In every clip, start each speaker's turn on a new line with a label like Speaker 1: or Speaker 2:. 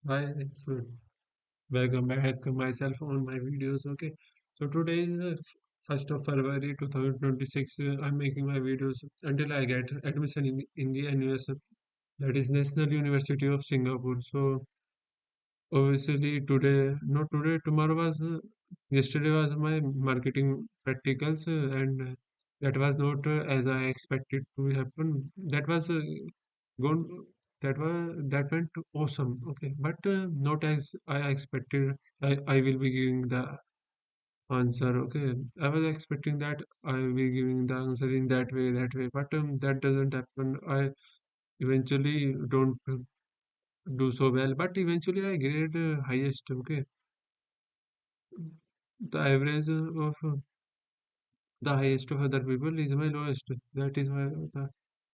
Speaker 1: Hi, so welcome back myself on my videos. Okay, so today is 1st of February 2026. I'm making my videos until I get admission in the NUS, that is National University of Singapore. So obviously today, not today, tomorrow was yesterday was my marketing practicals, and that was not as I expected to happen. That was gone. That went awesome. Okay, but not as I expected. I will be giving the answer. Okay, I was expecting that I will be giving the answer in that way, but that doesn't happen. I eventually don't do so well, but eventually I grade highest. Okay, the average of the highest of other people is my lowest. That is why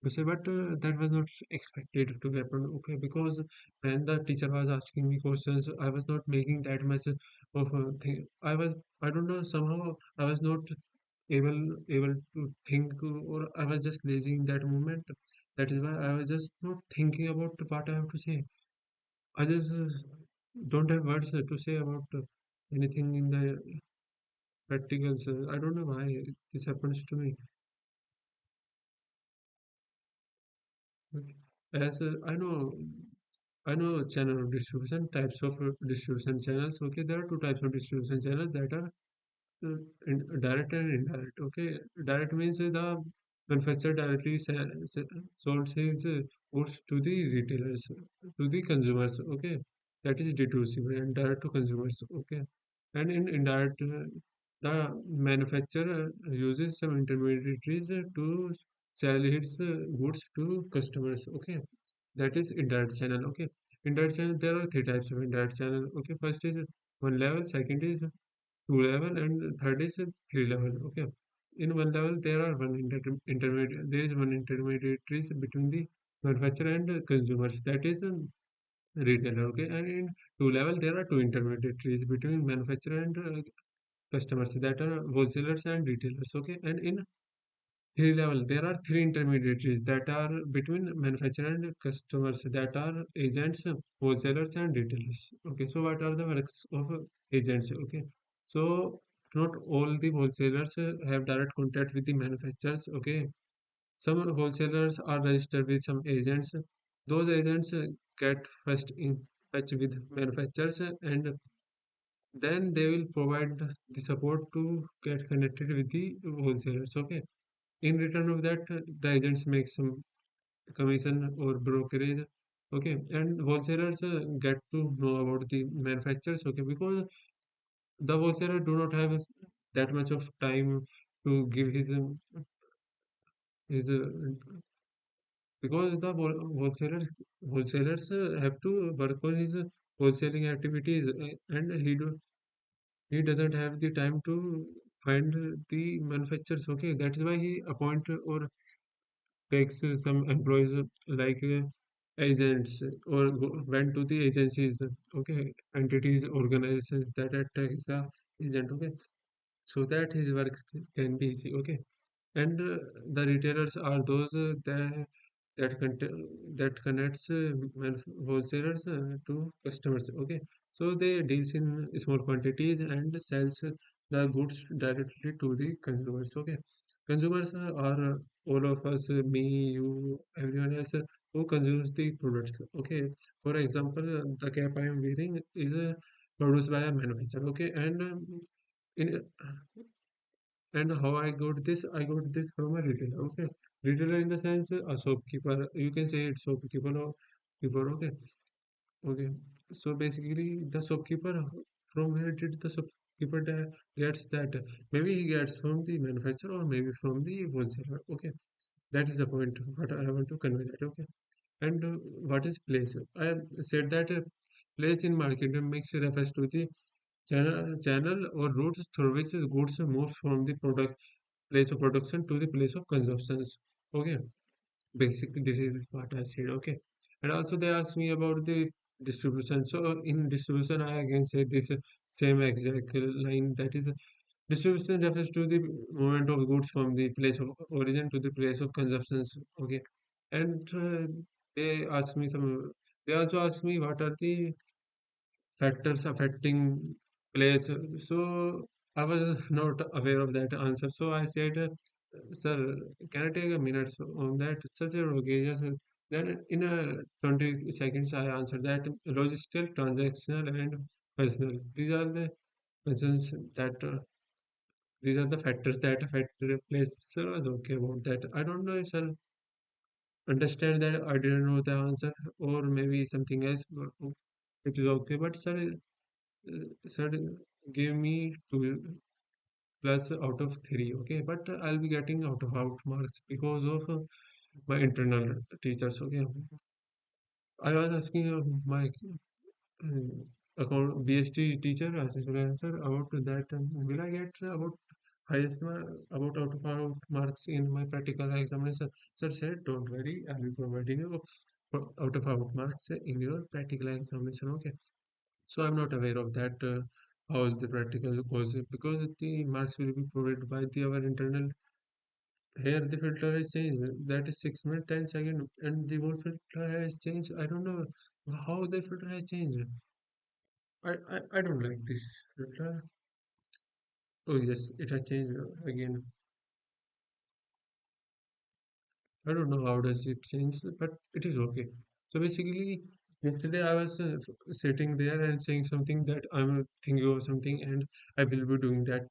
Speaker 1: to say, but that was not expected to happen. Okay, because when the teacher was asking me questions, I was not making that much of a thing. I don't know, somehow I was not able to think, or I was just lazy in that moment. That is why I was just not thinking about what I have to say. I just don't have words to say about anything in the practicals. I don't know why this happens to me. Okay. As I know channel distribution, types of distribution channels. Okay, there are two types of distribution channels that are direct and indirect. Okay, direct means the manufacturer directly sold his goods to the retailers, to the consumers. Okay, that is D2C and direct to consumers. Okay, and in indirect, the manufacturer uses some intermediaries to sell its goods to customers. Okay, that is indirect channel. Okay, indirect channel, there are three types of indirect channel. Okay, first is one level, second is two level, and third is three level. Okay, in one level there are intermediate, there is one intermediaries between the manufacturer and consumers, that is retailer. Okay, and in two level there are two intermediaries between manufacturer and customers, that are wholesalers and retailers. Okay, and in three level there are three intermediaries that are between manufacturer and customers, that are agents, wholesalers and retailers. Okay, so what are the works of agents? Okay, so not all the wholesalers have direct contact with the manufacturers. Okay, some wholesalers are registered with some agents. Those agents get first in touch with manufacturers, and then they will provide the support to get connected with the wholesalers. Okay, in return of that, the agents make some commission or brokerage. Okay, and wholesalers get to know about the manufacturers. Okay, because the wholesaler do not have that much of time to give his because the wholesalers have to work on his wholesaling activities, and he doesn't have the time to find the manufacturers. Okay, that is why he appoint or takes some employees, like agents, or went to the agencies. Okay, entities, organizations that attacks the agent. Okay, so that his work can be easy. Okay, and the retailers are those that connects wholesalers to customers. Okay, so they deals in small quantities and sells the goods directly to the consumers. Okay, consumers are all of us, me, you, everyone else who consumes the products. Okay, for example, the cap I am wearing is produced by a manufacturer. Okay, and in and how I got this? I got this from a retailer. Okay, retailer in the sense a shopkeeper. You can say it's shopkeeper or keeper. Okay, okay. So basically, the shopkeeper, from where did the shopkeeper gets that? Maybe he gets from the manufacturer, or maybe from the wholesaler. Okay, that is the point. What I want to convey that. Okay, and what is place? I said that place in market makes refers to the channel or routes through which goods moves from the product place of production to the place of consumption. Okay, basically this is what I said. Okay, and also they asked me about the distribution. So in distribution, I again say this same exact line, that is distribution refers to the movement of goods from the place of origin to the place of consumption. Okay, and they ask me some. They also ask me what are the factors affecting place. So I was not aware of that answer. So I said, "Sir, can I take a minute on that?" Sir said, "Okay, yes." Then in a 20 seconds, I answered that logistical, transactional, and personal. These are the reasons that these are the factors that affect the place. Sir was okay about that. I don't know if sir understand that I didn't know the answer or maybe something else. But it is okay. But sir gave me 2 plus out of 3. Okay, but I'll be getting out marks because of my internal teachers. Okay, I was asking my BST teacher, assistant professor, about that. Will I get about about out of out marks in my practical examination? Sir said, don't worry, I will providing you out of out marks in your practical examination. Okay. So I'm not aware of that how the practical goes because the marks will be provided by our internal. Here the filter has changed. That is 6 minutes 10 seconds, and the whole filter has changed. I don't know how the filter has changed. I don't like this filter. Oh yes, it has changed again. I don't know how does it change, but it is okay. So basically, yesterday I was sitting there and saying something that I'm thinking of something and I will be doing that.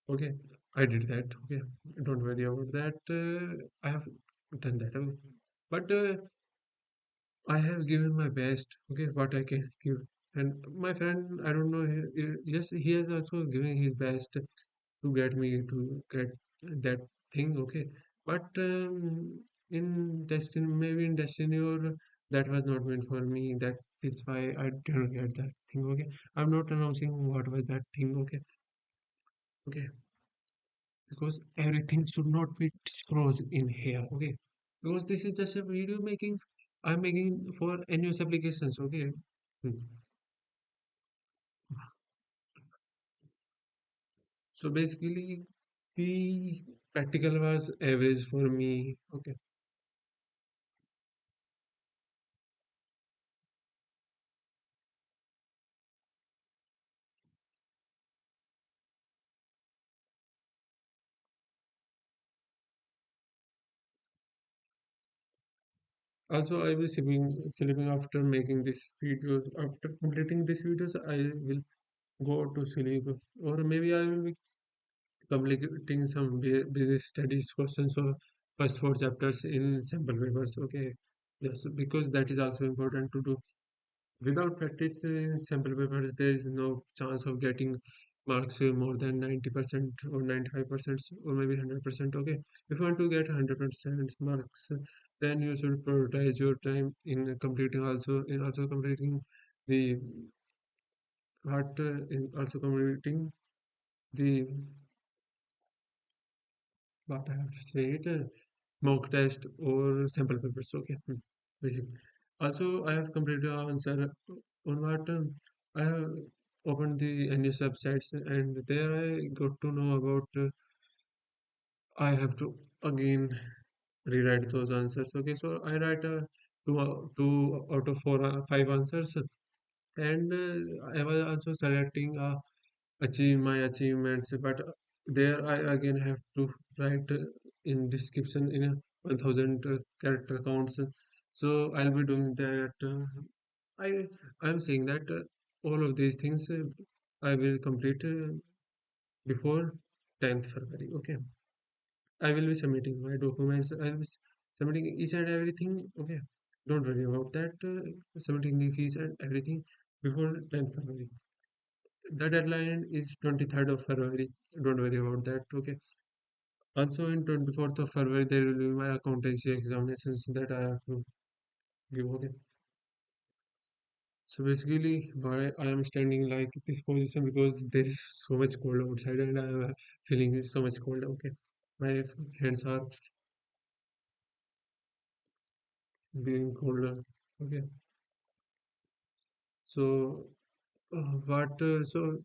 Speaker 1: Okay, I did that. Okay, don't worry about that. I have done that. Okay. But I have given my best. Okay, what I can give. And my friend, I don't know. Yes, he has also given his best to get me to get that thing. Okay, but in destiny, maybe in destiny, or that was not meant for me. That is why I didn't get that thing. Okay, I'm not announcing what was that thing. Okay, okay, because everything should not be disclosed in here. Okay, because this is just a video making. I'm making for NUS applications. Okay. Hmm. So basically, the practical was average for me. Okay. Also, I will sleeping after making this videos. After completing this videos, I will go to sleep, or maybe I will be completing some business studies questions or first 4 chapters in sample papers. Okay. Yes, because that is also important to do. Without practice in sample papers, there is no chance of getting marks more than 90% or 95% or maybe 100%. Okay, if you want to get 100% marks, then you should prioritize your time in completing also completing the what in also completing the what I have to say it mock test or sample papers. Okay, basically. Also, I have completed an answer on what I have opened the NS websites and there I got to know about I have to again rewrite those answers. Okay, so I write two out of four, five answers, and I was also selecting achieve my achievements, but there I again have to write in description in a 1000 character counts. So I'll be doing that. I I'm saying that all of these things I will complete before 10th February. Okay, I will be submitting my documents. I will be submitting each and everything. Okay, don't worry about that. Submitting the fees and everything before 10th February. The deadline is 23rd of February. Don't worry about that. Okay. Also, in 24th of February, there will be my accountancy examinations that I have to give. Okay. So basically, why I am standing like this position because there is so much cold outside and I am feeling so much cold. Okay. My hands are being colder. Okay. So, so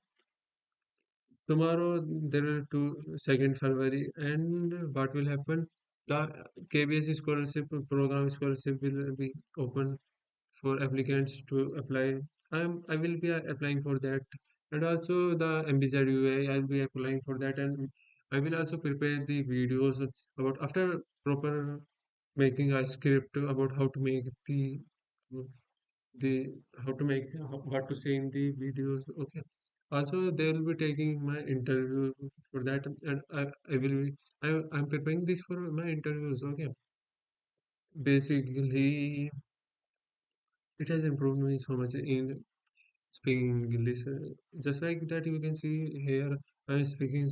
Speaker 1: tomorrow there will two 2nd February, and what will happen? The KBS scholarship program scholarship will be open for applicants to apply. I will be applying for that, and also the MBZUA I will be applying for that, and I will also prepare the videos about after proper making a script about how to make the how to make what to say in the videos. Okay, also they will be taking my interview for that, and I will be I'm preparing this for my interviews. Okay, basically it has improved me so much in speaking English. Just like that, you can see here, I'm speaking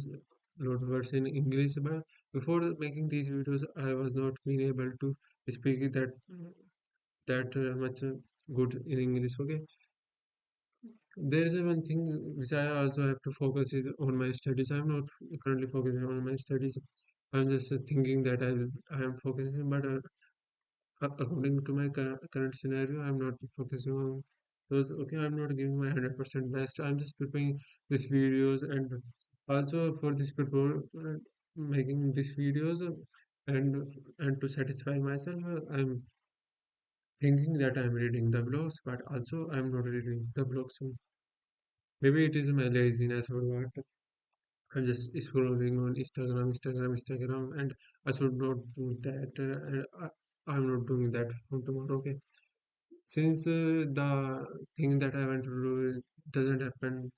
Speaker 1: lot of words in English, but before making these videos, I was not being able to speak that much good in English. Okay, there is a one thing which I also have to focus is on my studies. I'm not currently focusing on my studies. I'm just thinking that I am focusing, but according to my current scenario, I'm not focusing on those. Okay, I'm not giving my 100% best. I'm just preparing these videos, and also for this prepare making these videos, and to satisfy myself, I'm thinking that I'm reading the blogs, but also I'm not reading the blogs. So maybe it is my laziness or what. I'm just scrolling on Instagram, and I should not do that. I'm not doing that from tomorrow. Okay, since the thing that I want to do doesn't happen,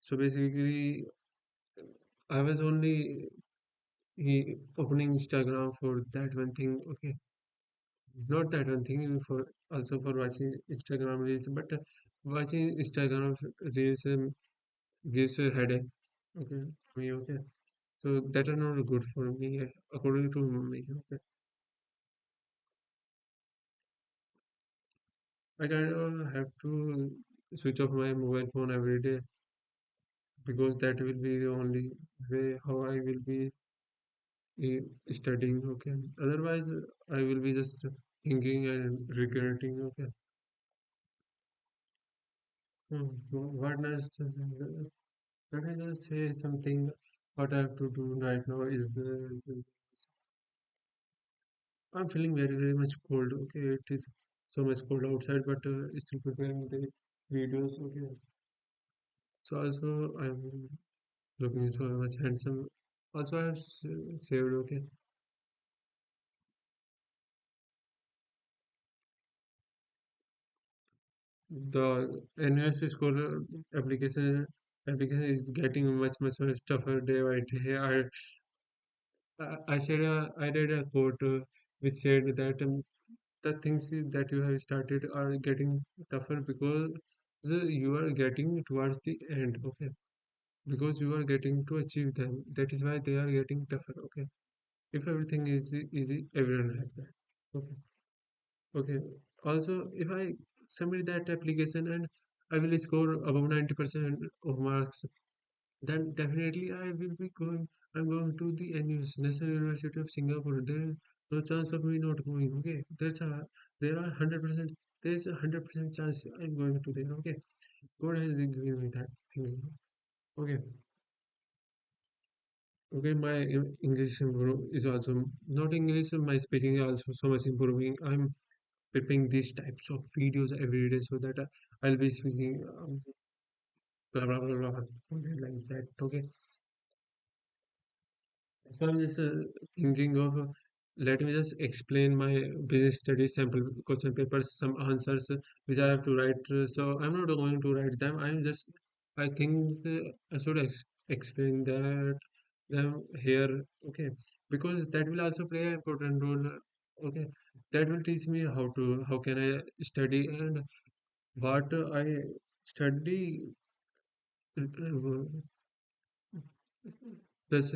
Speaker 1: so basically I was only opening Instagram for that one thing. Okay, not that one thing for also for watching Instagram reels, but watching Instagram reels gives a headache. Okay, me okay. So that are not good for me according to me. Okay, I kind of have to switch off my mobile phone every day because that will be the only way how I will be studying. Okay, otherwise I will be just thinking and regretting. Okay, what next? Let me just say something. What I have to do right now is I'm feeling very very much cold. Okay, it is so much cold outside, but still preparing the videos. Okay, so also I'm looking so much handsome. Also, I have saved. Okay, the NUS Scholar application is getting much tougher day by day. I said I read a quote which said that the things that you have started are getting tougher because you are getting towards the end. Okay, because you are getting to achieve them. That is why they are getting tougher. Okay, if everything is easy, everyone like that. Okay. Okay. Also, if I submit that application and I will score above 90% of marks, then definitely I will be going. I'm going to the NUS, National University of Singapore. There is no chance of me not going. Okay, there are 100%. There's a 100% chance I'm going to there. Okay, God has given me that thing. Okay, okay. My English is also not English. My speaking is also so much improving. I'm preparing these types of videos every day so that I'll be speaking blah blah blah blah something like that. Okay, so I'm just thinking of let me just explain my business studies sample question papers, some answers which I have to write. So I'm not going to write them. I think I should explain that them here. Okay, because that will also play an important role. Okay, that will teach me how can I study and what I study. Does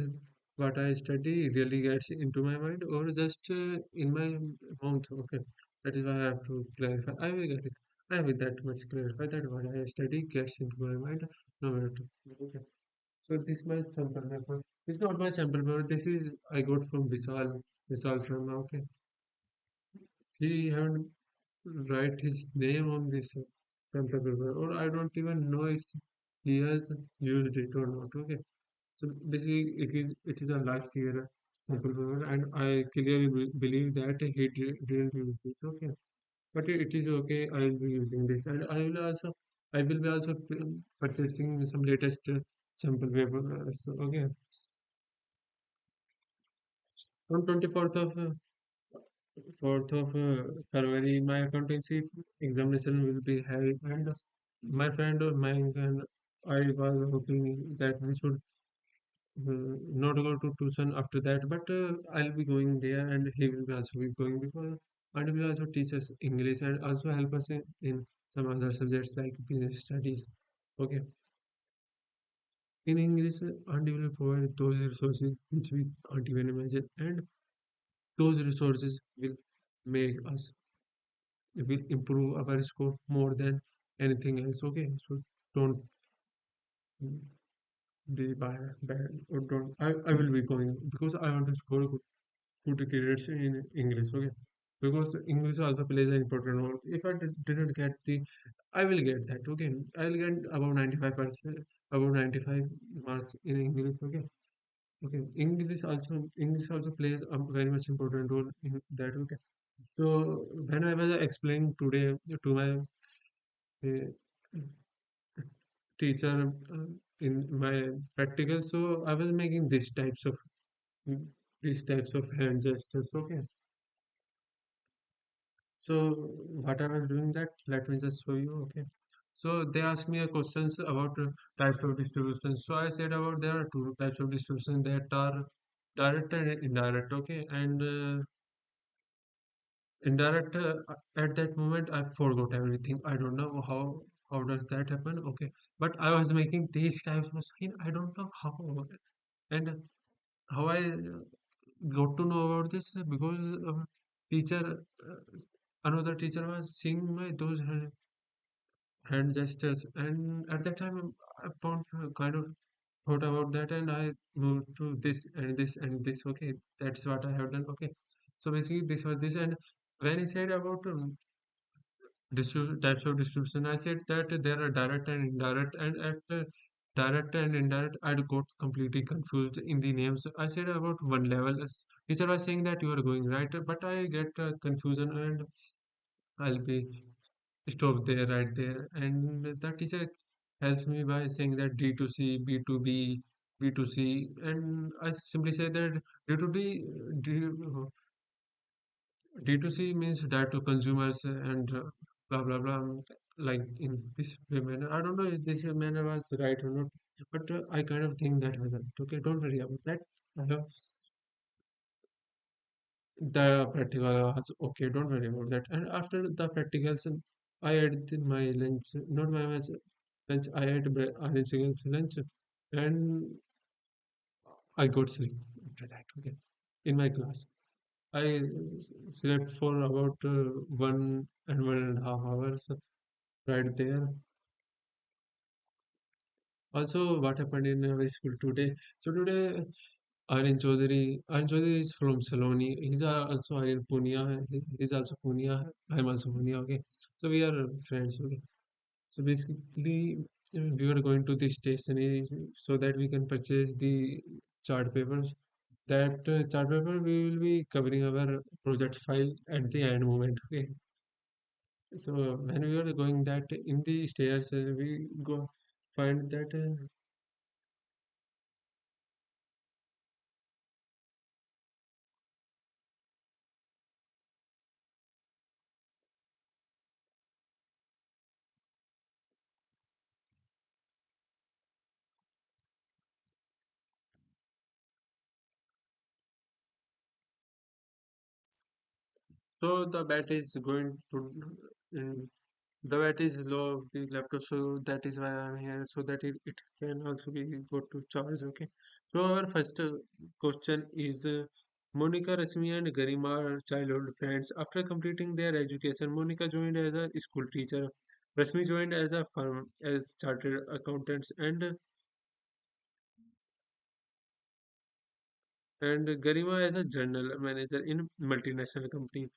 Speaker 1: what I study really gets into my mind or just in my mouth? Okay, that is why I have to clarify. I will get it. I will that much clarify that what I study gets into my mind no matter. Okay. So this is my sample paper. It's not my sample paper. This is I got from Vishal Sharma. Okay, he haven't write his name on this sample paper, or I don't even know if he has used it or not. Okay. So basically, it is a last year sample paper, and I clearly believe that he didn't use it. Okay, but it is okay. I will be using this, and I will be also purchasing some latest sample papers. Okay, on 24th of February, my accountancy examination will be held, and my friend or mine and I was hoping that we should not go to tuition after that, but I'll be going there, and he will be also be going because and will also teach us English and also help us in some other subjects like business studies. Okay, in English, and will provide those resources which we can't even imagine, and those resources will make us will improve our score more than anything else. Okay, so don't be bad or don't. I will be going because I want to score good grades in English. Okay, because English also plays an important role. If I didn't get the, I will get that. Okay, I will get about 95%, about 95 marks in English. Okay, okay. English also plays a very much important role in that. Okay, so when I was explaining today to my uh, teacher in my practical, so I was making these types of hand gestures. Okay, so what I was doing that, let me just show you. Okay, so they asked me a questions about types of distribution. So I said about there are two types of distribution that are direct and indirect. Okay, and indirect at that moment I forgot everything. I don't know how does that happen. Okay, but I was making these types of screen. I don't know how and how I got to know about this because teacher another teacher was seeing my those hand gestures, and at that time I found kind of thought about that, and I moved to this and this and this. Okay, that's what I have done. Okay, so basically this was this, and when he said about types of distribution, I said that there are direct and indirect, and at direct and indirect I got completely confused in the names. I said about one level teacher was saying that you are going right, but I get confusion, and I'll be stop there right there, and the teacher helps me by saying that D2C, B2B, B2C, and I simply say that D2D, D2C means direct to consumers and blah blah blah, like in this way manner. I don't know if this manner was right or not, but I kind of think that was right. Okay, don't worry about that. Uh, The practical was okay, don't worry about that. And after the practicals, I had my lunch, not my lunch, I had Arjun's lunch, and I got sleep after that. Okay, in my class. I slept for about 1 and 1.5 hours right there. Also, what happened in our school today? So today, Aryan Chaudhary is from Saloni. He's also Aryan Punia. He's also Punia. I'm also Punia. Okay, so we are friends. Okay, so basically, we were going to the stationery so that we can purchase the chart papers. That chart paper we will be covering our project file at the end moment. Okay, so when we were going that in the stairs, we go find that. So the battery is going to the battery is low of the laptop, so that is why I'm here, so that it can also be go to charge. Okay. So our first question is Monica, Rasmi, and Garima are childhood friends. After completing their education, Monica joined as a school teacher. Rasmi joined as a firm as chartered accountants, and Garima as a general manager in multinational company.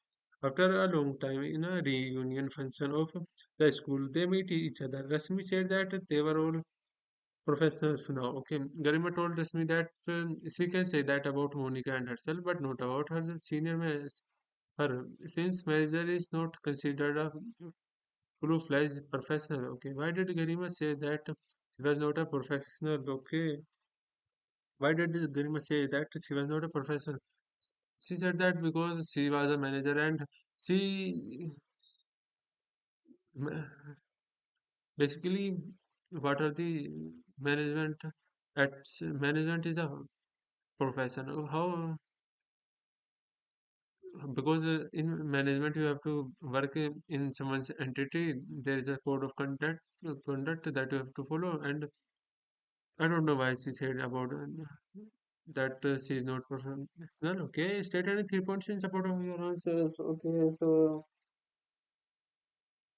Speaker 1: After a long time in a reunion function of the school, they meet each other. Rasmi said that they were all professors now. Okay, Garima told Rasmi that she can say that about Monica and herself, but not about her senior her, since manager is not considered a full-fledged professional. Okay, why did Garima say that she was not a professional? Okay, why did Garima say that she was not a professional? She said that because she was a manager and she basically what are the management at management is a profession. How because in management you have to work in someone's entity. There is a code of conduct that you have to follow, and I don't know why she said about that she is not professional. Okay, state any 3 points in support of your answers. Okay, so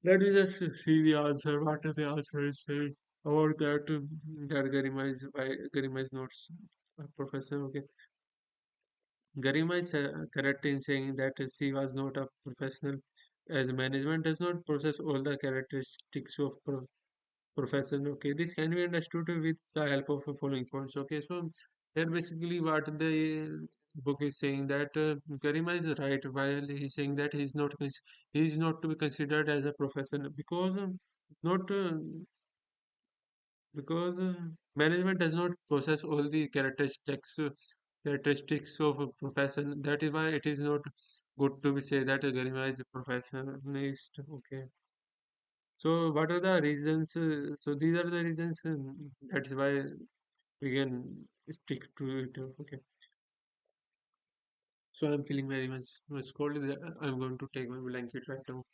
Speaker 1: let me just see the answer. What are the answers say about that? That Garima is why Garima is not a professional. Okay, Garima is correct in saying that she was not a professional, as management does not possess all the characteristics of profession. Okay, this can be understood with the help of the following points. Okay, so here basically what the book is saying that Garima is right while he's saying that he is not to be considered as a profession because not because management does not possess all the characteristics of a profession. That is why it is not good to be say that Garima is a professionalist. Okay. So what are the reasons? So these are the reasons. That's why we can stick to it. Okay. So I'm feeling very much cold. I'm going to take my blanket right now.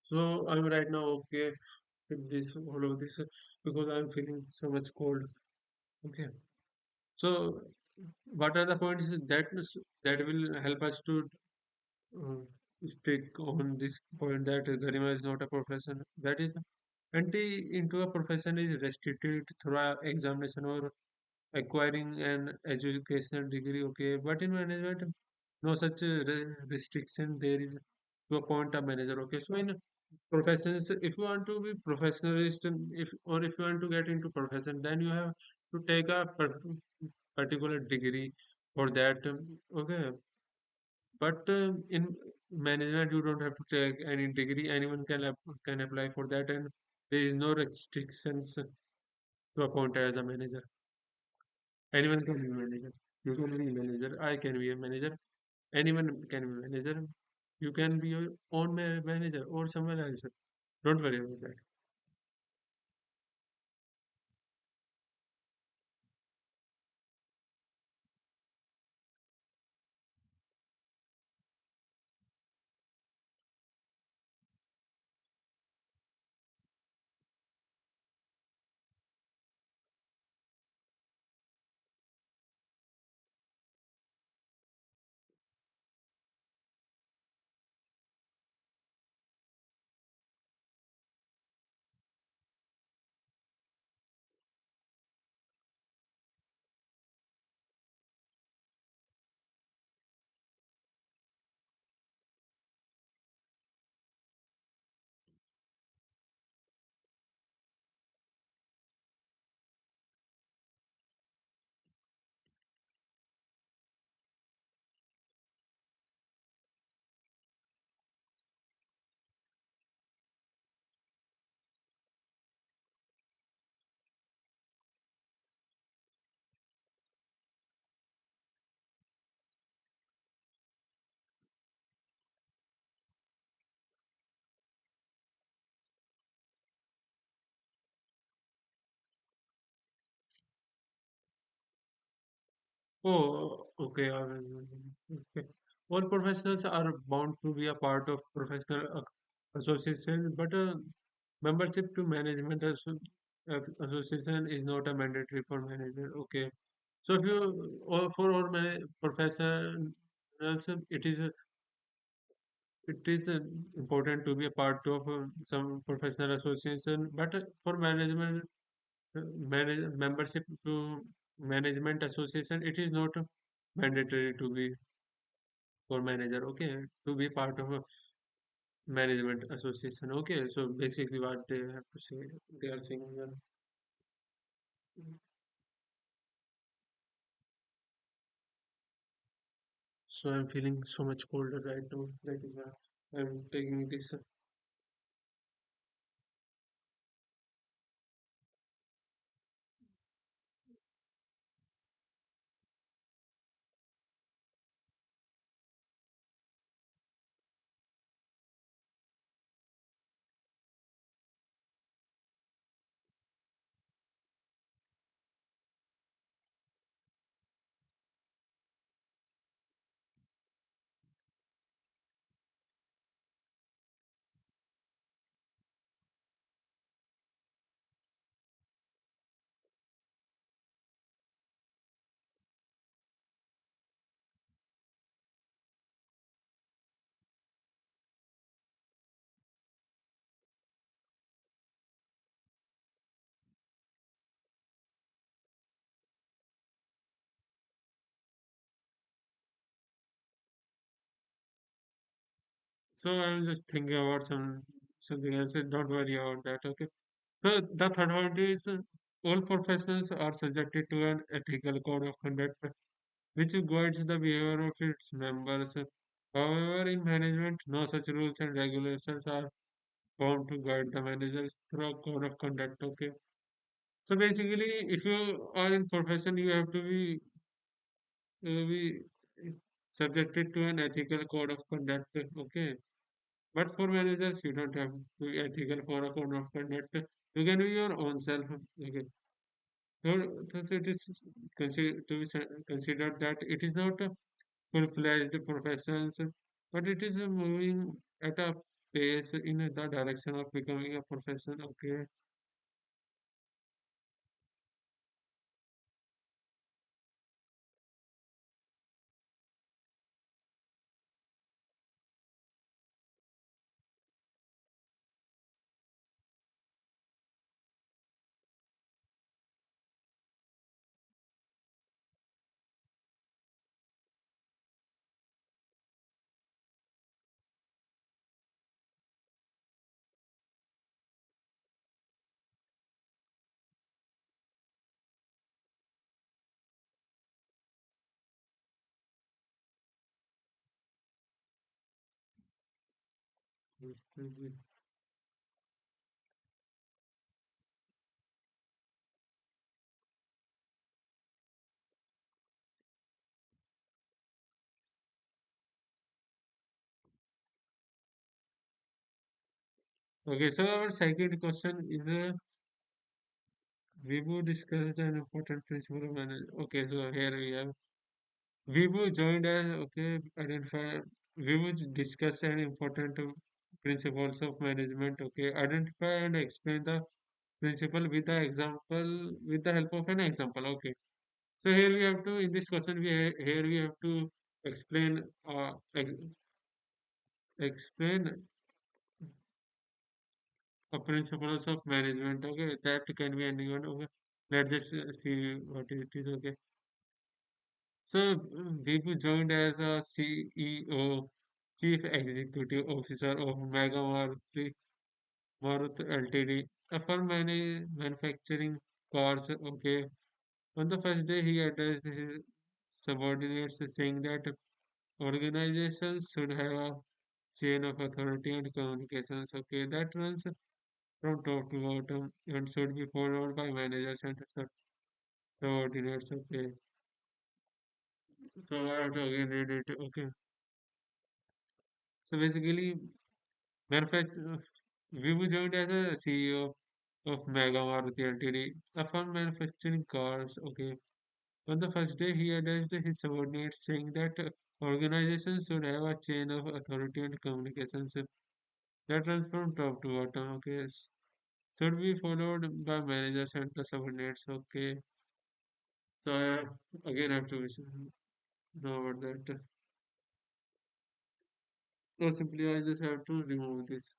Speaker 1: So I'm right now okay with this all of this because I'm feeling so much cold. Okay. So what are the points that will help us to uh, stick on this point that Garima is not a profession? That is, entry into a profession is restricted through a examination or acquiring an educational degree. Okay, but in management, no such restriction there is to appoint a manager. Okay, so in professions, if you want to be professionalist, if you want to get into profession, then you have to take a particular degree for that. Okay, but in management, you don't have to take any degree. Anyone can apply for that, and there is no restrictions to appoint as a manager. Anyone can be a manager. You can be a manager. I can be a manager. Anyone can be a manager. You can be your own manager or someone else. Don't worry about that. Oh, okay. Okay. All professionals are bound to be a part of professional association, but membership to management association is not a mandatory for manager. Okay. So if you or for all professionals, it is important to be a part of some professional association, but for management membership to management association, it is not mandatory to be for manager. Okay, to be part of a management association. Okay, so basically what they have to say, they are saying here. So I'm feeling so much colder right now. That is why I'm taking this. So I'm just thinking about something else. Don't worry about that. Okay. So the third point is all professions are subjected to an ethical code of conduct which guides the behavior of its members. However, in management, no such rules and regulations are found to guide the managers through a code of conduct. Okay. So basically, if you are in profession, you have to be subjected to an ethical code of conduct. Okay. But for managers, you don't have to be ethical for a code of conduct. You can be your own self. Okay. So, thus it is considered that it is not a full-fledged professions, but it is moving at a pace in the direction of becoming a profession. Okay. Yes, thank you. Okay, so our second question is Vibu discussed an important principle of management. Okay, so here we have Vibu joined us. Okay, identify Vibu discuss an important principles of management. Okay, identify and explain the principle with the example with the help of an example. Okay, so here we have to in this question here we have to explain explain a principles of management. Okay, that can be anyone. Okay, let's just see what it is. Okay, so Vipu joined as a CEO, Chief Executive Officer of Mega Maruti Ltd, a firm manufacturing cars. Okay, on the first day he addressed his subordinates, saying that organizations should have a chain of authority and communications. Okay, that runs from top to bottom and should be followed by managers and subordinates. Okay, so I have to again read it. Okay, so basically, Vivu joined as a CEO of Mega Maruti Ltd, a firm manufacturing cars. Okay, On the first day, he addressed his subordinates, saying that organizations should have a chain of authority and communications that runs from top to bottom. Okay, should be followed by managers and the subordinates. Okay, so I again have to know about that. Or simply I just have to remove this.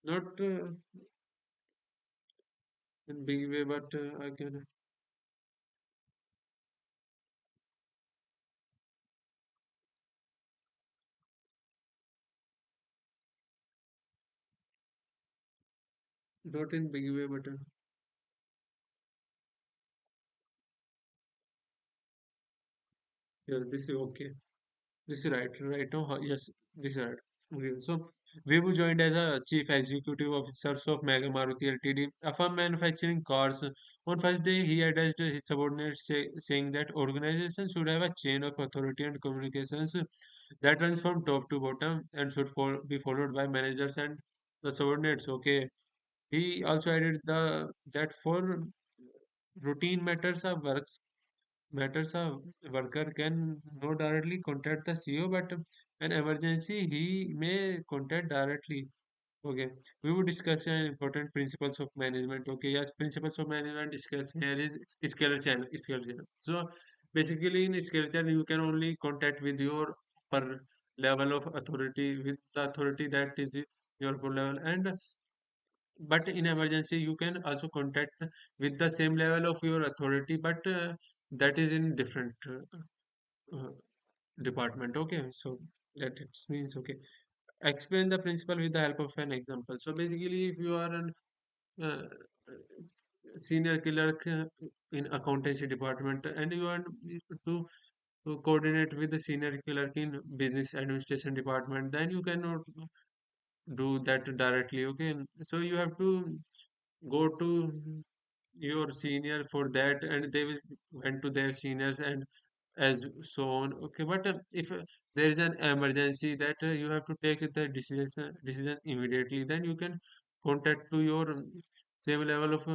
Speaker 1: Not in big way, but I can not in big way, but yeah, this is okay. This is right. Right now, yes, this is right. Okay. So, Vibu joined as a chief executive officer of Mega Maruti Ltd, a firm manufacturing cars. On first day, he addressed his subordinates, saying that organizations should have a chain of authority and communications that runs from top to bottom and should be followed by managers and the subordinates. Okay. He also added that for routine matters a worker can not directly contact the CEO, but an emergency he may contact directly. Okay, we will discuss important principles of management. Okay, yes, principles of management discuss here is scalar channel. Scalar channel. So basically, in scalar channel, you can only contact with your per level of authority with the authority that is your per level, and but in emergency you can also contact with the same level of your authority, but that is in different uh, department. Okay, so that it means okay. Explain the principle with the help of an example. So basically, if you are an uh, senior clerk in accountancy department and you want to coordinate with the senior clerk in business administration department, then you cannot do that directly. Okay, so you have to go to your senior for that, and they will went to their seniors and as so on. Okay, but if there is an emergency that you have to take the decision immediately, then you can contact to your same level of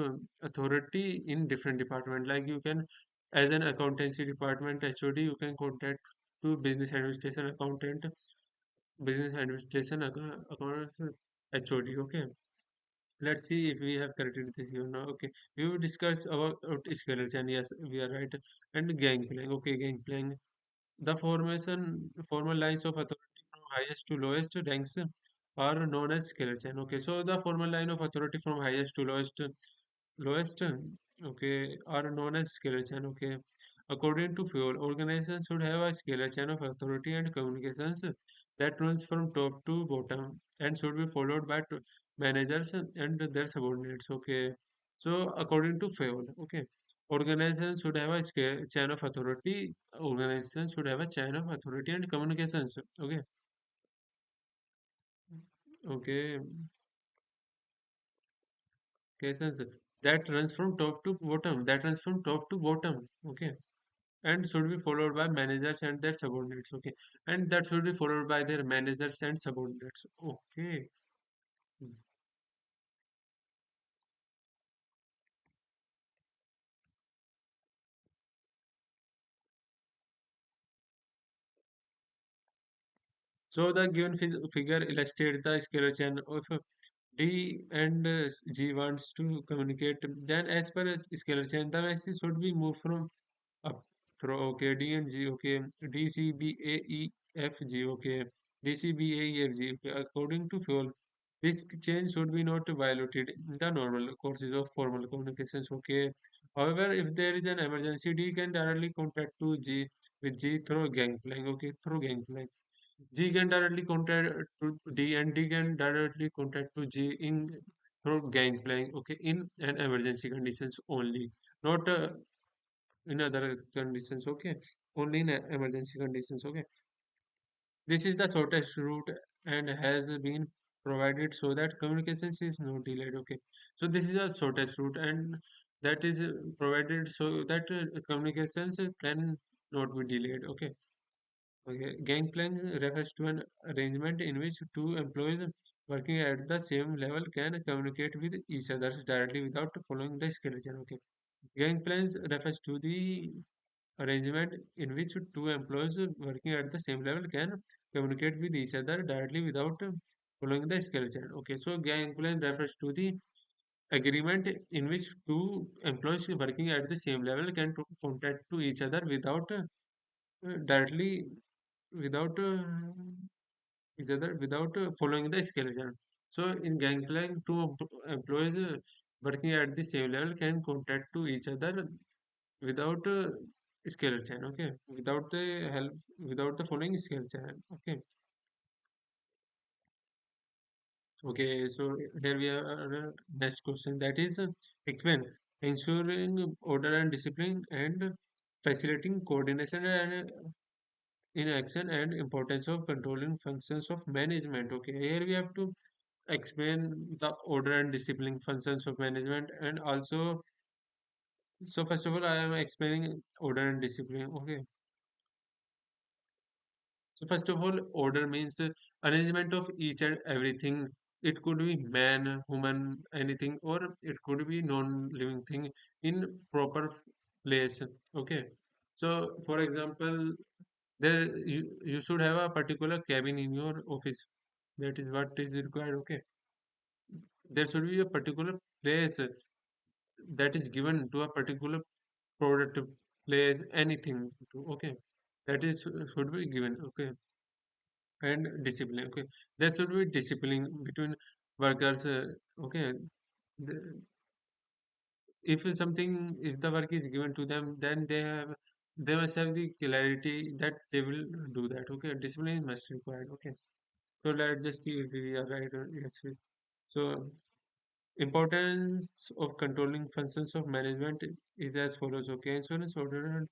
Speaker 1: authority in different department. Like you can, as an accountancy department HOD, you can contact to business administration accountant, business administration accounts HOD. Okay, let's see if we have corrected this here now. Okay, we will discuss about scalars, and yes, we are right. And gangplank. Okay, gangplank. The formal lines of authority from highest to lowest ranks are known as scalar chain. Okay, so the formal line of authority from highest to lowest, okay, are known as scalar chain. Okay, according to fuel, organizations should have a scalar chain of authority and communications that runs from top to bottom and should be followed by managers and their subordinates. Okay, so according to fuel, okay. Organizations should have a chain of authority. Organizations should have a chain of authority and communications. Okay, okay, communications that runs from top to bottom. That runs from top to bottom. Okay, and should be followed by managers and their subordinates. Okay, and that should be followed by their managers and subordinates. Okay, so the given figure illustrates the scalar chain of D and G wants to communicate. Then, as per scalar chain, the message should be moved from up through. Okay, D and G. Okay, D C B A E F G. Okay, D C B A E F G. Okay, according to Fuel, this change should be not violated in the normal courses of formal communications. Okay, however, if there is an emergency, D can directly contact to G with G through Gangplank. Okay, through Gangplank. G can directly contact to D and D can directly contact to G in through Gangplank. Okay, in an emergency conditions only, not in other conditions. Okay, only in emergency conditions. Okay, this is the shortest route and has been provided so that communications is not delayed. Okay, so this is the shortest route and that is provided so that communications can not be delayed. Okay. Okay. Gangplank refers to an arrangement in which two employees working at the same level can communicate with each other directly without following the escalation. Okay. Gangplank refers to the arrangement in which two employees working at the same level can communicate with each other directly without following the skill chain. Okay, so gangplank refers to the agreement in which two employees working at the same level can contact to each other without directly without each other without following the escalation. So in gangplank, two employees working at the same level can contact to each other without escalation. Okay, without the help, without the following escalation. Okay, okay. So here we are. Next question, that is explain ensuring order and discipline and facilitating coordination and in action and importance of controlling functions of management. Okay, here we have to explain the order and discipline functions of management, and also, so first of all, I am explaining order and discipline. Okay, so first of all, order means arrangement of each and everything. It could be man, woman, anything, or it could be non-living thing in proper place. Okay, so for example, there you should have a particular cabin in your office. That is what is required. Okay, there should be a particular place that is given to a particular product, place, anything to. Okay, that is should be given. Okay, and discipline. Okay, there should be discipline between workers. Okay, the, if the work is given to them, then they must have the clarity that they will do that. Okay, discipline is must required. Okay, so let's just see if we are right or yes. So importance of controlling functions of management is as follows. Okay, insurance order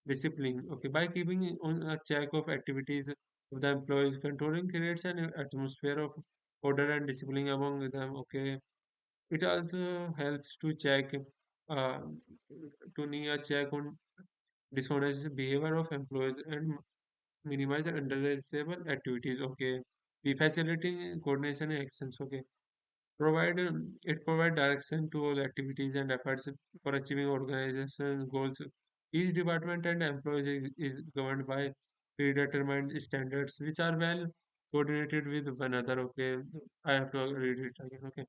Speaker 1: discipline. Okay, by keeping on a check of activities of the employees, controlling creates an atmosphere of order and discipline among them. Okay, it also helps to check, uh, to near check on dishonest behavior of employees and minimize undesirable activities. Okay, the facilitating coordination and actions. Okay, it provide direction to all activities and efforts for achieving organization goals. Each department and employees is governed by predetermined standards which are well coordinated with one another. Okay, I have to read it again. Okay,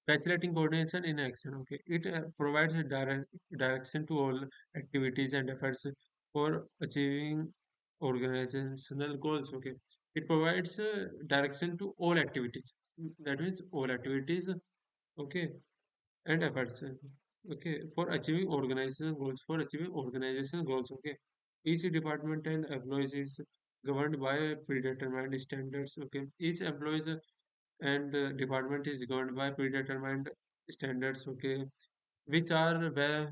Speaker 1: facilitating coordination in action. Okay, it provides a direction to all activities and efforts for achieving organizational goals. Okay, it provides direction to all activities. That means all activities. Okay, and efforts. Okay, for achieving organizational goals. For achieving organizational goals. Okay, each department and employees is governed by predetermined standards. Okay, each employees and department is governed by predetermined standards. Okay, which are well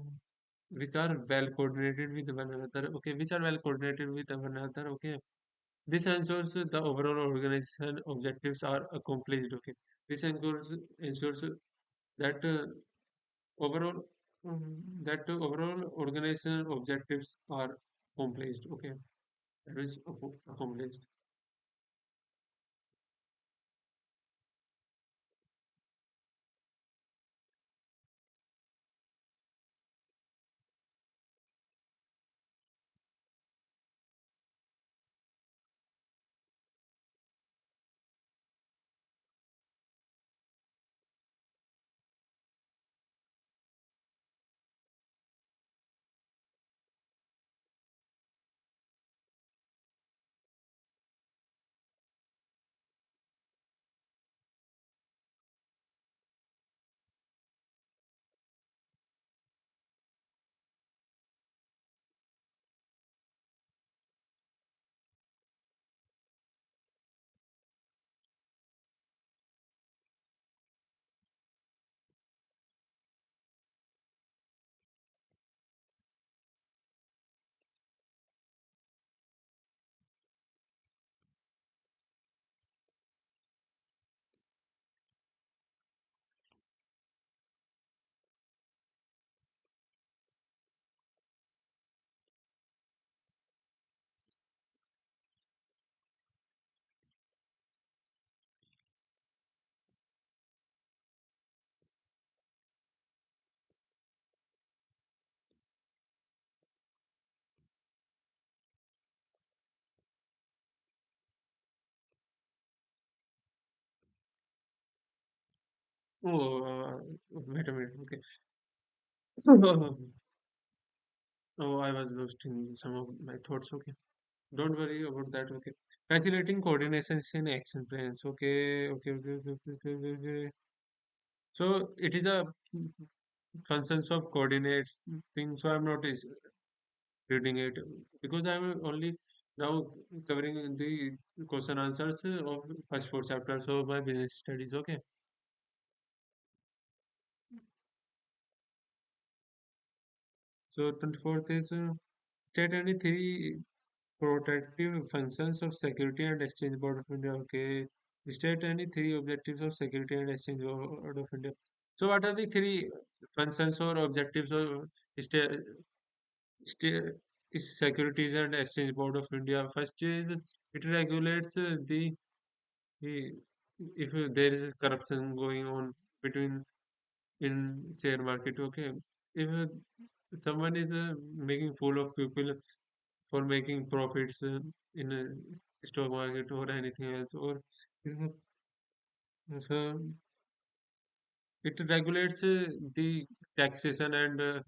Speaker 1: which are well coordinated with one another. Okay, which are well coordinated with one another. Okay, this ensures the overall organization objectives are accomplished. Okay, this ensures that overall overall organizational objectives are accomplished. Okay, that is accomplished. Oh, wait a minute. Okay. Oh, I was lost in some of my thoughts. Okay. Don't worry about that. Okay. Facilitating coordination in action plans. Okay. Okay. Okay. Okay. Okay. Okay. Okay. So it is a functions of coordinating. So I'm not reading it because I'm only now covering the question answers of first four chapters of my business studies. Okay. So 24th is state any three protective functions of Security and Exchange Board of India. Okay. State any three objectives of Security and Exchange Board of India. So what are the three functions or objectives of state, state is Securities and Exchange Board of India? First is it regulates the if there is corruption going on between in share market. Okay. If someone is making fool of people for making profits in a stock market or anything else, or if, so it regulates the taxation and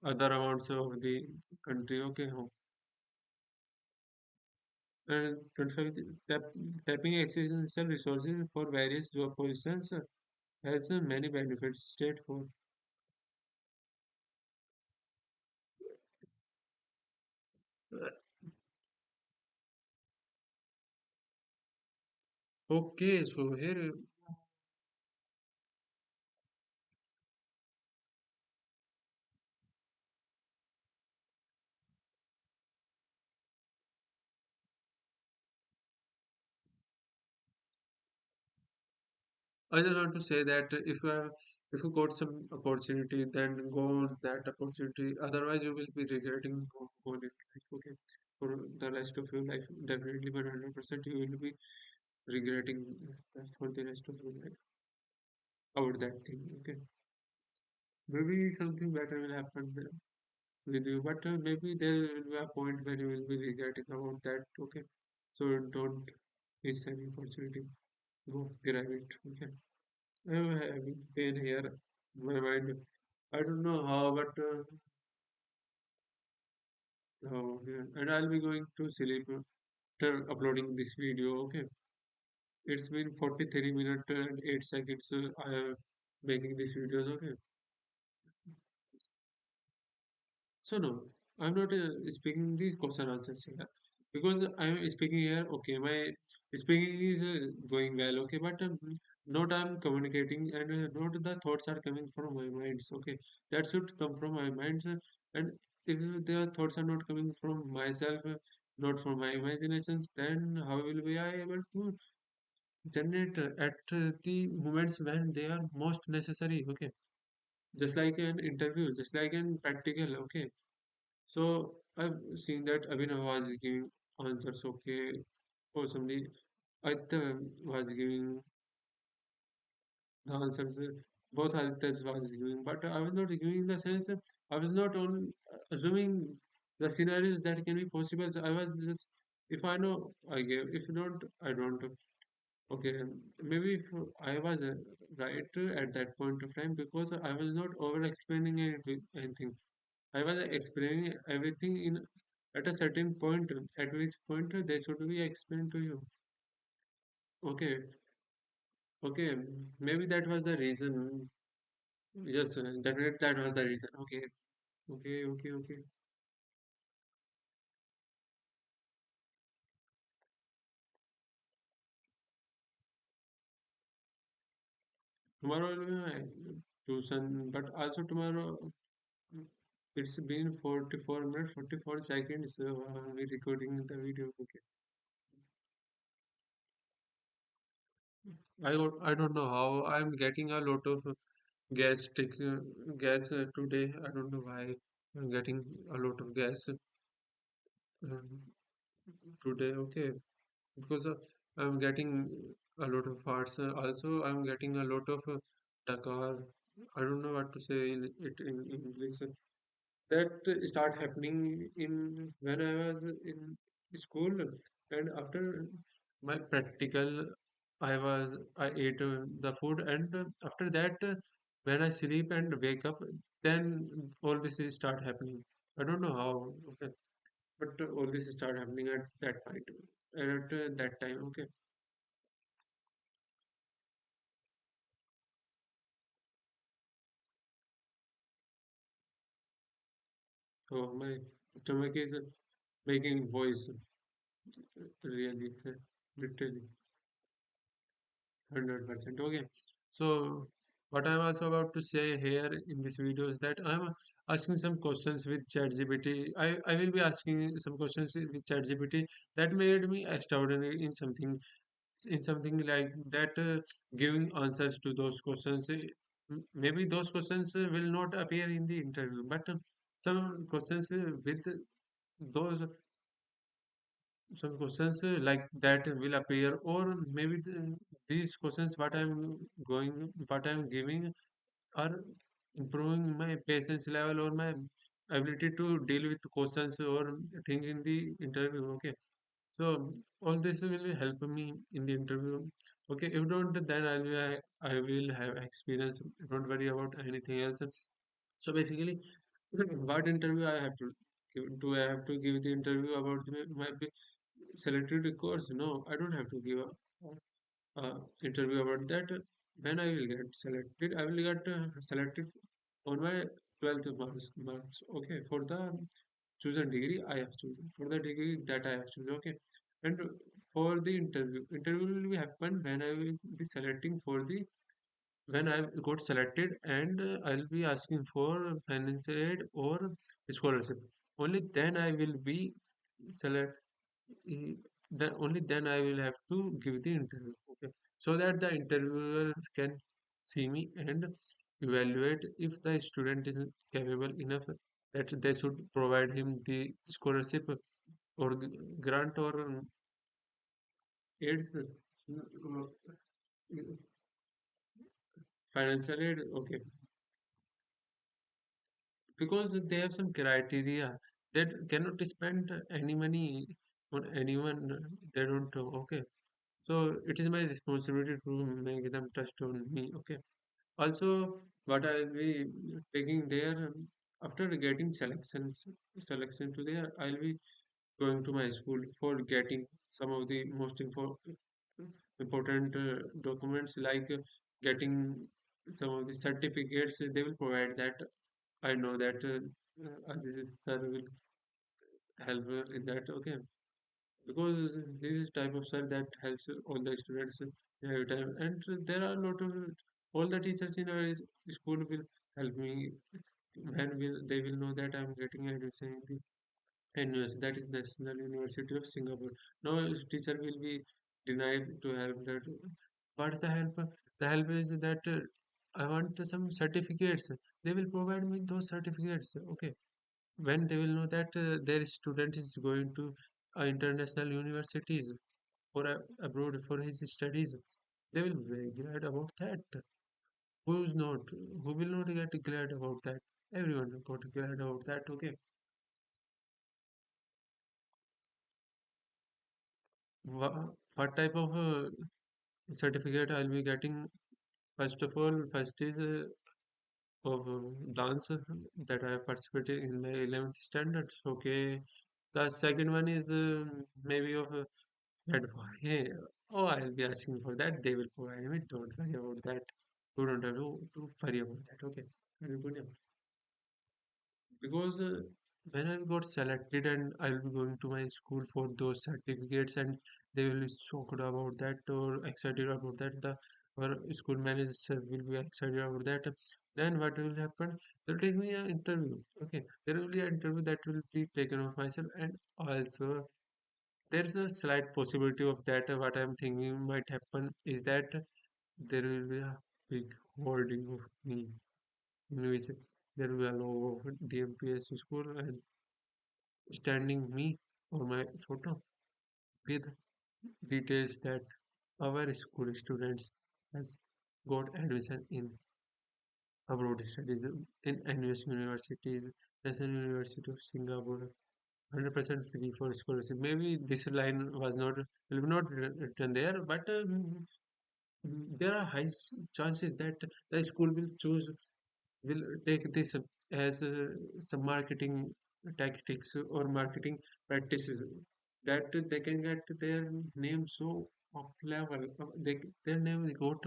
Speaker 1: other amounts of the country. Okay. And 25 tapping existential resources for various job positions has many benefits. State for. Okay, so here I just want to say that if you got some opportunity, then go on that opportunity. Otherwise, you will be regretting whole your life. Okay, for the rest of your life, definitely 100% you will be regretting that for the rest of your life about that thing. Okay, maybe something better will happen with you, but maybe there will be a point where you will be regretting about that. Okay, so don't miss any opportunity. Go grab it. Okay. I'm having pain here. My mind. I don't know how, but oh, yeah. And I'll be going to sleep after uploading this video. Okay, it's been 43 minutes and 8 seconds. I am making these videos. Okay, so no, I'm not speaking these question answers here because I'm speaking here. Okay, my speaking is going well. Okay, but not I'm communicating and not the thoughts are coming from my minds. Okay, that should come from my minds. And if the thoughts are not coming from myself, not from my imaginations, then how will we I able to generate at the moments when they are most necessary? Okay, just like an interview, just like an practical. Okay, so I've seen that Abhinav was giving answers okay, or somebody Aditya was giving the answers. Both Adityas was giving, but I was not giving in the sense I was not on assuming the scenarios that can be possible. So I was just if I know I gave, if not I don't. Okay, maybe if I was right at that point of time because I was not over explaining anything. I was explaining everything in at a certain point, at which point they should be explained to you. Okay, okay, maybe that was the reason. Yes, definitely that was the reason. Okay, okay, okay, okay. Tomorrow will be my tuition, but also tomorrow it's been 44 minutes, 44 seconds. We recording the video. Okay, I don't know how I'm getting a lot of gas take gas today. I don't know why I'm getting a lot of gas today. Okay, because I'm getting a lot of parts. Also, I'm getting a lot of Dakar. I don't know what to say in it in English. That start happening in when I was in school and after my practical. I ate the food, and after that, when I sleep and wake up, then all this is start happening. I don't know how, okay, but all this start happening at that point, at that time, okay. So my stomach is making voice, really, literally. 100%. Okay. So, what I'm also about to say here in this video is that I'm asking some questions with ChatGPT. I will be asking some questions with ChatGPT that made me extraordinary in something like that, giving answers to those questions. Maybe those questions will not appear in the interview, but some questions with those some questions like that will appear, or maybe these questions what I'm giving are improving my patience level or my ability to deal with questions or things in the interview. Okay, so all this will help me in the interview. Okay, if don't, then I will have experience. Don't worry about anything else. So basically, what interview I have to give? Do I have to give the interview about my selected course? No, I don't have to give interview about that. When I will get selected, I will get selected on my 12th marks. Okay, for the chosen degree I have chosen, for the degree that I have chosen. Okay, and for the interview will be happen when I will be selecting for the when I got selected, and I'll be asking for financial aid or scholarship. Only then I will be select. Then only then I will have to give the interview. Okay, so that the interviewer can see me and evaluate if the student is capable enough that they should provide him the scholarship or the grant or aid, financial aid. Okay, because they have some criteria that cannot spend any money on anyone they don't know. Okay, so it is my responsibility to make them trust on me. Okay, also what I'll be taking there, after getting selection to there, I'll be going to my school for getting some of the most important documents, like getting some of the certificates. They will provide that. I know that Aziz sir will help in that. Okay, because this is type of sir that helps all the students every time, and there are a lot of all the teachers in our school will help me when will they will know that I'm getting admission in the NUS, that is National University of Singapore. No teacher will be denied to help that. What's the help? The help is that I want some certificates. They will provide me those certificates. Okay, when they will know that their student is going to international universities or abroad for his studies, they will be very glad about that. Who's not? Who will not get glad about that? Everyone got glad about that. Okay, what type of certificate I'll be getting? First of all, first is of dance that I participated in my 11th standards. Okay, the second one is maybe of that for hey, oh, I'll be asking for that. They will provide me. Don't worry about that. You don't have to worry about that. Okay. Very good. Yeah. Because when I got selected and I'll be going to my school for those certificates, and they will be shocked about that or excited about that. The our school manager will be excited about that. Then what will happen? They'll take me an interview. Okay. There will be an interview that will be taken of myself, and also there's a slight possibility of that. What I'm thinking might happen is that there will be a big hoarding of me, in which there will be a logo of DMPS school and standing me or my photo with details that our school students has got admission in abroad studies in NUS universities, National University of Singapore, 100% free for scholarship. Maybe this line was not will be not written there, but there are high chances that the school will take this as some marketing tactics or marketing practices that they can get their name so up level. Their name got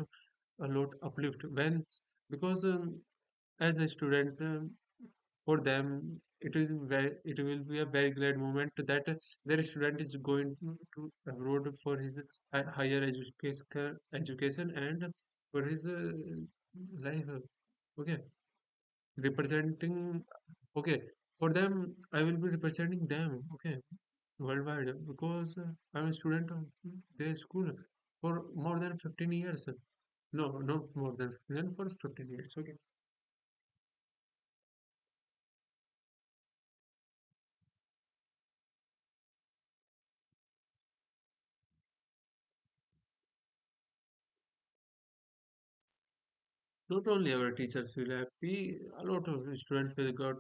Speaker 1: a lot uplift when because as a student for them it will be a very glad moment that their student is going to abroad for his higher education and for his life. Okay, representing. Okay, for them I will be representing them. Okay, worldwide because I'm a student of their school for more than 15 years. No, not more than 15, for 15 years. Okay. Not only our teachers will happy, a lot of students will got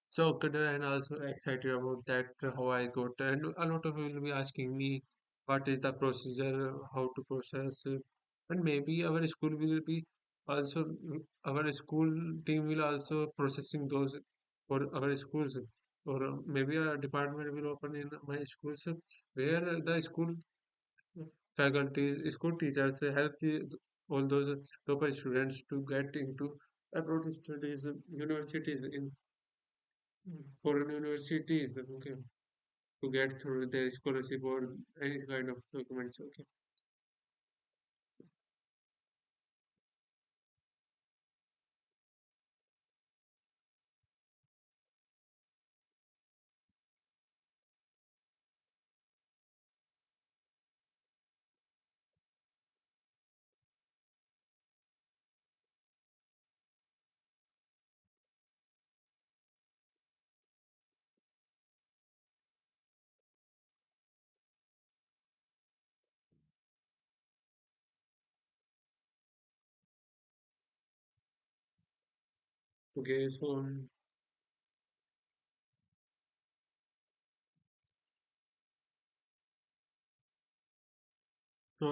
Speaker 1: shocked and also excited about that how I got, and a lot of will be asking me what is the procedure, how to process, and maybe our school will be also our school team will also processing those for our schools, or maybe a department will open in my schools where the school faculties, school teachers help all those local students to get into abroad studies, universities in foreign universities, okay, to get through their scholarship or any kind of documents, okay. Okay, so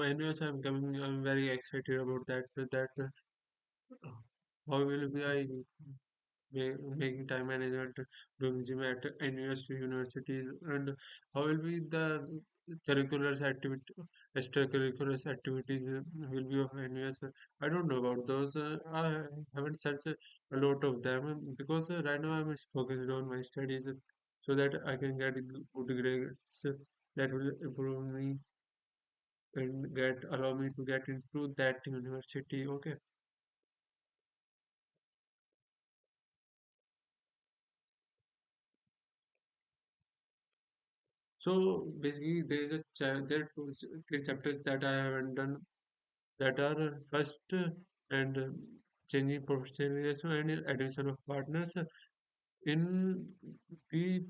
Speaker 1: anyways, I'm very excited about that how will be I making time management, doing gym at NUS universities, and how will be the curricular activity, extracurricular activities will be of NUS. I don't know about those. I haven't searched a lot of them because right now I'm focused on my studies so that I can get good grades that will improve me and get allow me to get into that university. Okay. So basically, there are three chapters that I haven't done that are first and changing professionalism and addition of partners in the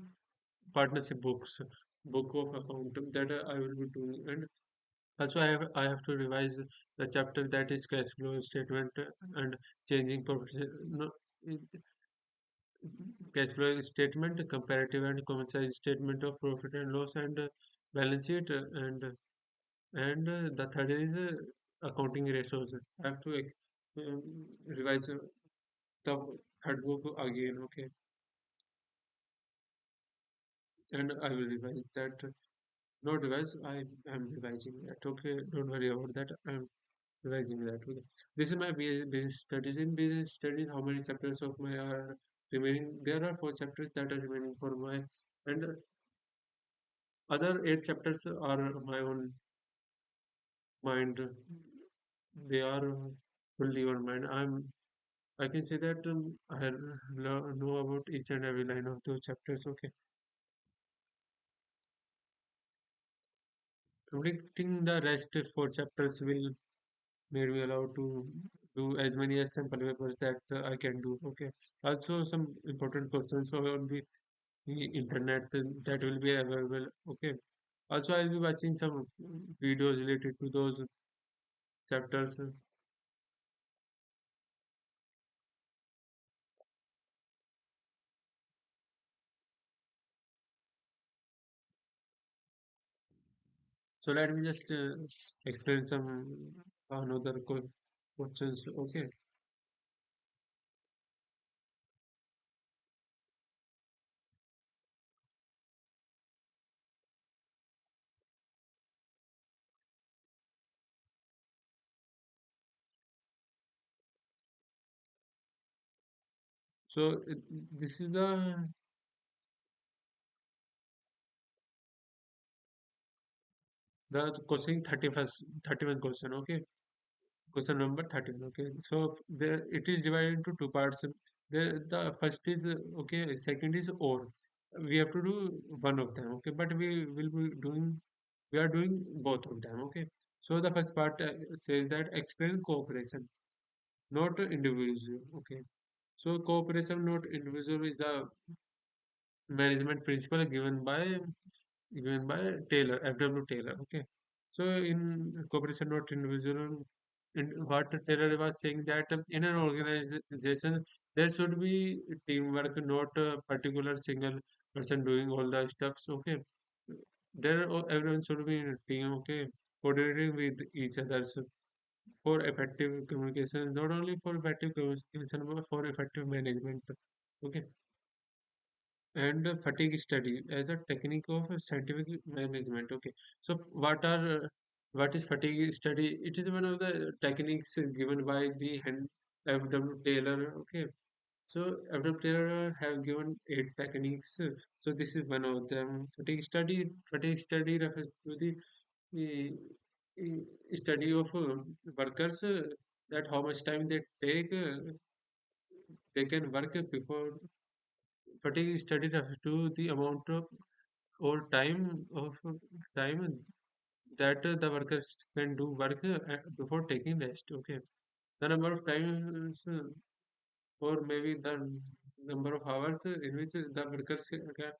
Speaker 1: partnership book of account that I will be doing, and also I have to revise the chapter that is cash flow statement and changing profession no, cash flow statement, comparative and common size statement of profit and loss and balance sheet and the third is accounting ratios. I have to revise the third book again, okay, and I will revise that. Not revise, I am revising that. Okay, don't worry about that. I'm revising that. Okay. This is my business studies. In business studies, how many chapters of my are remaining? There are four chapters that are remaining for my, and other eight chapters are my own mind. They are fully on mind. I can say that I know about each and every line of those chapters. Okay, completing the rest four chapters will made me allowed to do as many as sample papers that I can do. Okay, also some important questions on the internet that will be available. Okay, also I'll be watching some videos related to those chapters so let me just explain some. another questions. Okay. So this is the question 31st, 31 question. Okay. Question number 13. Okay. So there it is divided into two parts. There the first is okay. Second is or. We have to do one of them. Okay. But we are doing both of them. Okay. So the first part says that explain cooperation, not individual. Okay. So cooperation, not individual, is a management principle given by Taylor, F.W. Taylor. Okay, so in cooperation, not individual. In what Taylor was saying that in an organization there should be teamwork, not a particular single person doing all the stuffs. Okay, everyone should be in a team. Okay, coordinating with each other. So for effective communication, not only for effective communication, but for effective management. Okay, and fatigue study as a technique of scientific management. Okay, so what is fatigue study? It is one of the techniques given by the F.W. Taylor. Okay, so F.W. Taylor have given 8 techniques. So this is one of them. Fatigue study refers to the study of workers, that how much time they take, they can work before. Fatigue study refers to the amount of or time that the workers can do work before taking rest. Okay, the number of times or maybe the number of hours in which the workers can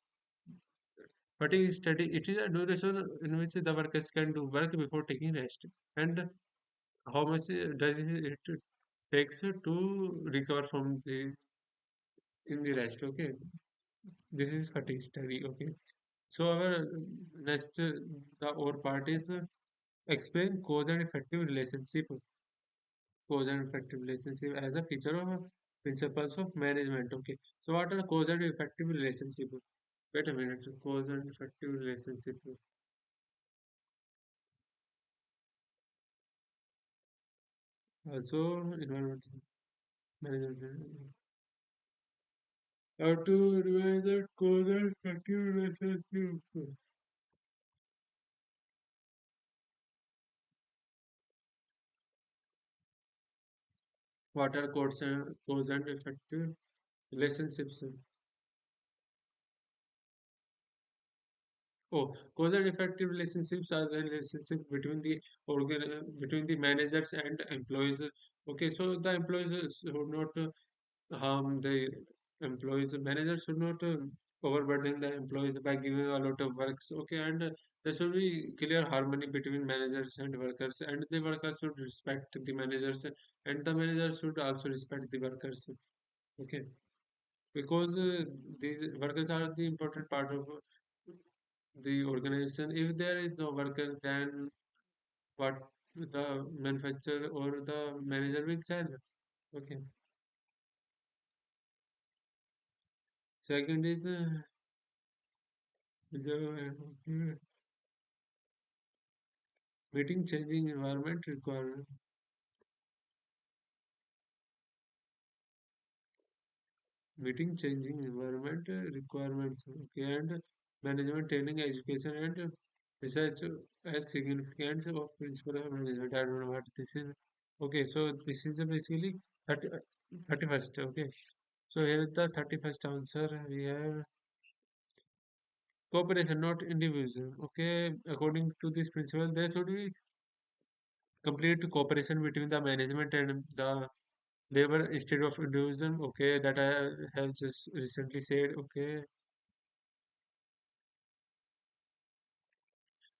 Speaker 1: fatigue study. It is a duration in which the workers can do work before taking rest, and how much does it takes to recover from the in the rest. Okay, this is fatigue study. Okay, so our next the or part is explain cause and effective relationship. Cause and effective relationship as a feature of principles of management. Okay, so what are cause and effective relationship? Wait a minute. Cause and effective relationship. Also, environmental management. How to revise that cause and effective relationship? What are cause and effective relationships? Oh, cause and effective relationships are the relationship between between the managers and employees. Okay, so the employees should not harm the employees. The manager should not overburden the employees by giving a lot of works. Okay, and there should be clear harmony between managers and workers, and the workers should respect the managers, and the managers should also respect the workers. Okay, because these workers are the important part of the organization. If there is no worker, then what the manufacturer or the manager will sell. Okay. Second is meeting changing environment requirement. Meeting changing environment requirements. Okay, and management training, education, and research as significance of principle of management. I don't know what this is. Okay, so this is basically 30, 31st. Okay, so here is the 31st answer. We have cooperation, not individual. Okay, according to this principle, there should be complete cooperation between the management and the labor instead of individualism. Okay, that I have just recently said. Okay,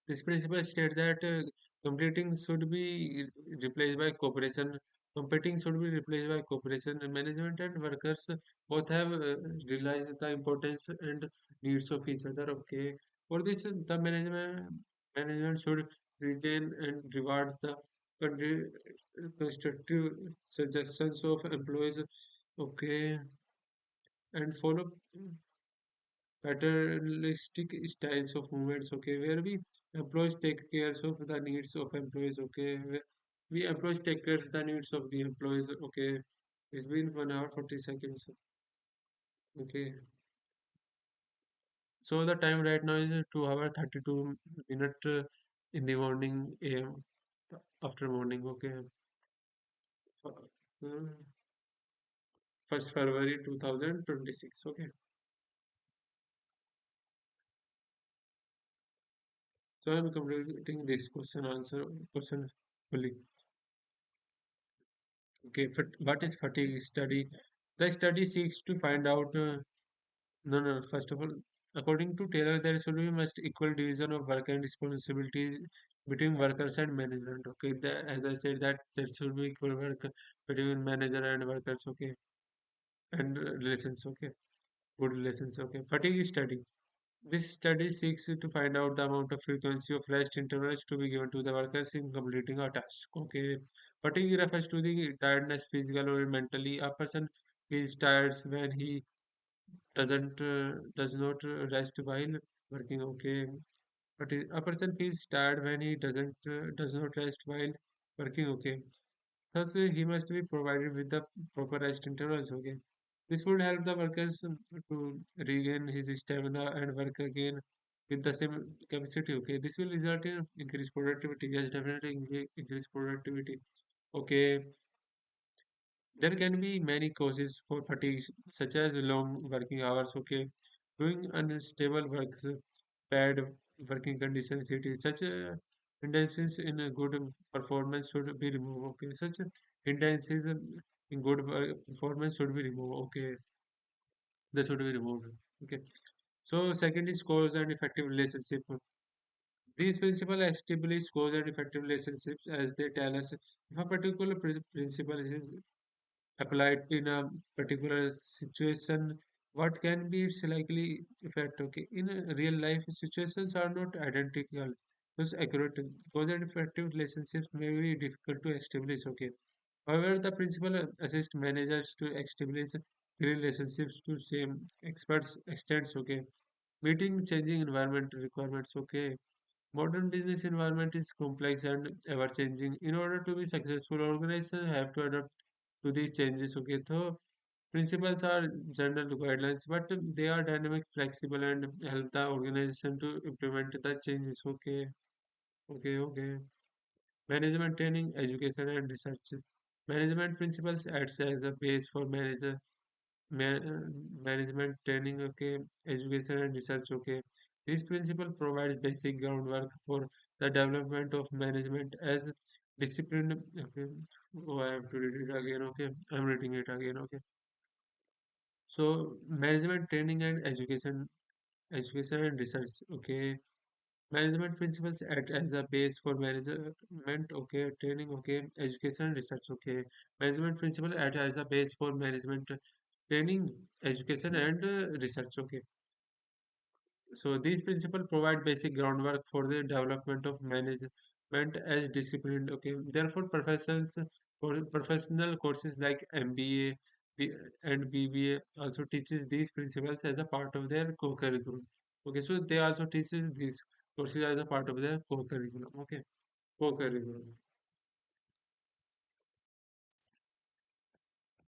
Speaker 1: this principle states that completing should be replaced by cooperation. Competing should be replaced by cooperation. And management and workers both have realized the importance and needs of each other. Okay, for this, the management should retain and reward the Con- constructive suggestions of employees, okay, and follow paternalistic styles of movements, okay, where we employees take care of the needs of employees, okay, where we employees take care of the needs of the employees, okay. It's been 1 hour 40 seconds, okay. So the time right now is 2 hour 32 minute in the morning AM after morning, okay. F- uh, 1st February 2026, okay. So I'm completing this question answer question fully. Okay, what is fatigue study? The study seeks to find out. No, no. First of all, according to Taylor, there should be must equal division of work and responsibilities between workers and management. Okay, as I said that there should be equal work between manager and workers. Okay, and relations. Okay, good relations. Okay, fatigue study. This study seeks to find out the amount of frequency of rest intervals to be given to the workers in completing a task. Okay, fatigue refers to the tiredness, physical or mentally. A person is tired when he does not rest while working. Okay, but a person feels tired when he does not rest while working. Okay, thus he must be provided with the proper rest intervals. Okay, this would help the workers to regain his stamina and work again with the same capacity. Okay, this will result in increased productivity. Yes, definitely increase productivity. Okay, there can be many causes for fatigue, such as long working hours. Okay, doing unstable works, bad working conditions. It is such a hindrances in a good performance should be removed. Okay, such hindrances in good performance should be removed. Okay, they should be removed. Okay. So second is cause and effective relationship. These principles establish cause and effective relationships as they tell us if a particular principle is applied in a particular situation, what can be its likely effect? Okay, in a real life, situations are not identical. Thus, accurate cause and effective relationships may be difficult to establish. Okay, however, the principle assists managers to establish relationships to same experts extents. Okay, meeting changing environment requirements. Okay, modern business environment is complex and ever changing. In order to be successful, organizations have to adapt to these changes. Okay, so principles are general guidelines, but they are dynamic, flexible, and help the organization to implement the changes. Okay, okay. Management training, education, and research. Management principles acts as a base for management training. Okay, education and research. Okay, this principle provides basic groundwork for the development of management as discipline. Okay, oh, I have to read it again. Okay, I'm reading it again. Okay. So management training and education and research. Okay, management principles act as a base for management. Okay, training. Okay, education and research. Okay, management principle act as a base for management training, education, and research. Okay, so these principles provide basic groundwork for the development of management as discipline. Okay, therefore, professional courses like MBA and BBA also teaches these principles as a part of their co-curriculum. Okay, so they also teaches these courses as a part of their co-curriculum. Okay, co-curriculum.